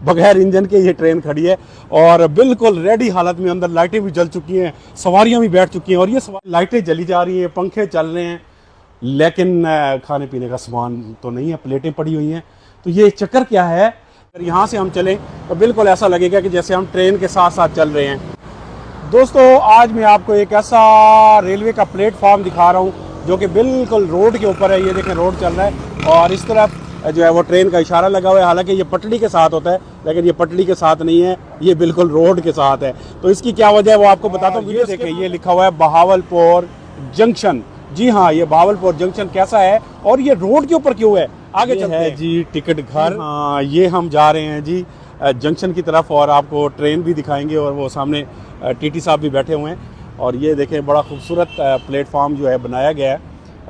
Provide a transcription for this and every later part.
बगैर इंजन के ये ट्रेन खड़ी है और बिल्कुल रेडी हालत में। अंदर लाइटें भी जल चुकी हैं, सवारियां भी बैठ चुकी हैं और ये लाइटें जली जा रही हैं, पंखे चल रहे हैं, लेकिन खाने पीने का सामान तो नहीं है, प्लेटें पड़ी हुई हैं। तो ये चक्कर क्या है? अगर यहाँ से हम चलें तो बिल्कुल ऐसा लगेगा कि जैसे हम ट्रेन के साथ साथ चल रहे हैं। दोस्तों, आज मैं आपको एक ऐसा रेलवे का प्लेटफॉर्म दिखा रहा हूँ जो कि बिल्कुल रोड के ऊपर है। ये देखें, रोड चल रहा है और इस तरफ जो है वो ट्रेन का इशारा लगा हुआ है। हालांकि ये पटड़ी के साथ होता है, लेकिन ये पटड़ी के साथ नहीं है, ये बिल्कुल रोड के साथ है। तो इसकी क्या वजह है वो आपको बताता हूँ। ये देखें, ये लिखा हुआ है बहावलपुर जंक्शन। जी हाँ, ये बहावलपुर जंक्शन कैसा है और ये रोड के ऊपर क्यों है, आगे चलते हैं जी। टिकट घर, हाँ, ये हम जा रहे हैं जी जंक्शन की तरफ और आपको ट्रेन भी दिखाएंगे और वो सामने टीटी साहब भी बैठे हुए हैं। और ये देखें, बड़ा खूबसूरत प्लेटफॉर्म जो है बनाया गया है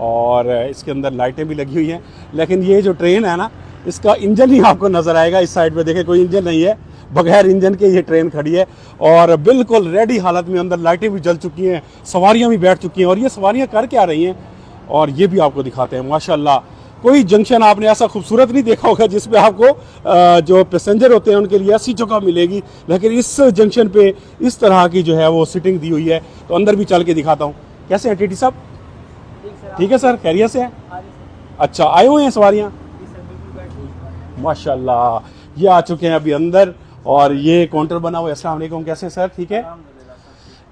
और इसके अंदर लाइटें भी लगी हुई हैं। लेकिन ये जो ट्रेन है ना, इसका इंजन ही आपको नज़र आएगा। इस साइड पे देखें, कोई इंजन नहीं है, बगैर इंजन के ये ट्रेन खड़ी है और बिल्कुल रेडी हालत में। अंदर लाइटें भी जल चुकी हैं, सवारियां भी बैठ चुकी हैं और ये सवारियां कर क्या रही हैं और ये भी आपको दिखाते हैं। माशाल्लाह, कोई जंक्शन आपने ऐसा खूबसूरत नहीं देखा होगा जिसपे आपको जो पैसेंजर होते हैं उनके लिए ऐसी जगह मिलेगी, लेकिन इस जंक्शन पे इस तरह की जो है वो सीटिंग दी हुई है। तो अंदर भी चल के दिखाता हूँ। कैसे हैं टीटी साहब? ठीक है सर, खैरियत से हैं? अच्छा, आए हुए हैं सवारियाँ? माशाल्लाह, ये आ चुके हैं अभी अंदर और ये काउंटर बना हुआ है। अस्सलाम वालेकुम, कैसे सर? ठीक है।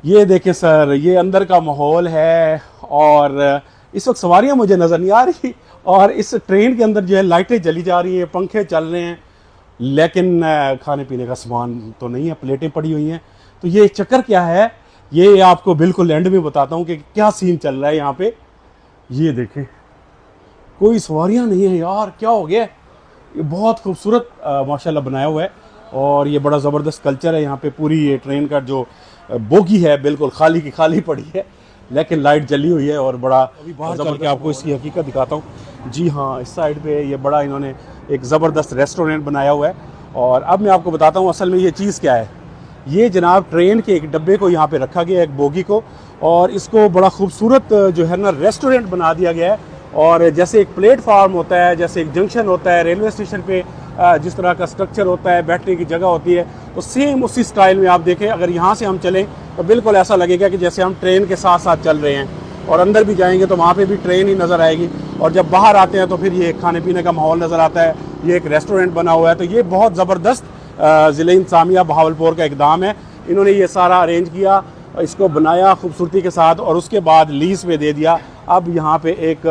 ये देखें सर, ये अंदर का माहौल है और इस वक्त सवारियां मुझे नज़र नहीं आ रही और इस ट्रेन के अंदर जो है लाइटें जली जा रही हैं, पंखे चल रहे हैं, लेकिन खाने पीने का सामान तो नहीं है, प्लेटें पड़ी हुई हैं। तो ये चक्कर क्या है, ये आपको बिल्कुल एंड में बताता हूँ कि क्या सीन चल रहा है यहाँ पे। ये देखें, कोई सवारियां नहीं है यार, क्या हो गया? ये बहुत खूबसूरत माशाल्लाह बनाया हुआ है और ये बड़ा ज़बरदस्त कल्चर है यहाँ पे। पूरी ये ट्रेन का जो बोगी है बिल्कुल खाली की खाली पड़ी है, लेकिन लाइट जली हुई है और बड़ा अभी बाहर चल के आपको इसकी हकीकत दिखाता हूँ। जी हाँ, इस साइड पे ये बड़ा इन्होंने एक ज़बरदस्त रेस्टोरेंट बनाया हुआ है और अब मैं आपको बताता हूँ असल में ये चीज़ क्या है। ये जनाब ट्रेन के एक डब्बे को यहाँ पे रखा गया है, एक बोगी को, और इसको बड़ा खूबसूरत जो है ना रेस्टोरेंट बना दिया गया है। और जैसे एक प्लेटफार्म होता है, जैसे एक जंक्शन होता है रेलवे स्टेशन पे, जिस तरह का स्ट्रक्चर होता है, बैठने की जगह होती है, तो सेम उसी स्टाइल में आप देखें। अगर यहाँ से हम चलें तो बिल्कुल ऐसा लगेगा कि जैसे हम ट्रेन के साथ साथ चल रहे हैं और अंदर भी जाएंगे तो वहाँ पे भी ट्रेन ही नज़र आएगी और जब बाहर आते हैं तो फिर ये खाने पीने का माहौल नज़र आता है। ये एक रेस्टोरेंट बना हुआ है। तो ये बहुत ज़बरदस्त ज़िले इंतज़ामिया बहावलपुर का इक़दाम है। इन्होंने ये सारा अरेंज किया, इसको बनाया खूबसूरती के साथ और उसके बाद लीज़ पे दे दिया। अब यहाँ पे एक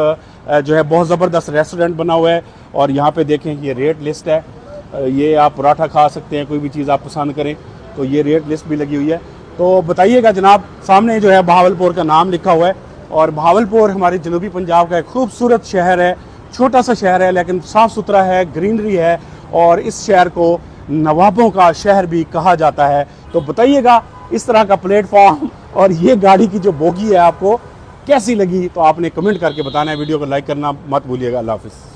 जो है बहुत ज़बरदस्त रेस्टोरेंट बना हुआ है और यहाँ पे देखें ये रेट लिस्ट है। ये आप पराठा खा सकते हैं, कोई भी चीज़ आप पसंद करें, तो ये रेट लिस्ट भी लगी हुई है। तो बताइएगा जनाब, सामने जो है बहावलपुर का नाम लिखा हुआ है और बहावलपुर हमारे जनूबी पंजाब का एक खूबसूरत शहर है। छोटा सा शहर है लेकिन साफ़ सुथरा है, ग्रीनरी है और इस शहर को नवाबों का शहर भी कहा जाता है। तो बताइएगा इस तरह का प्लेटफॉर्म और ये गाड़ी की जो बोगी है आपको कैसी लगी, तो आपने कमेंट करके बताना है। वीडियो को लाइक करना मत भूलिएगा। अल्लाह हाफ़िज़।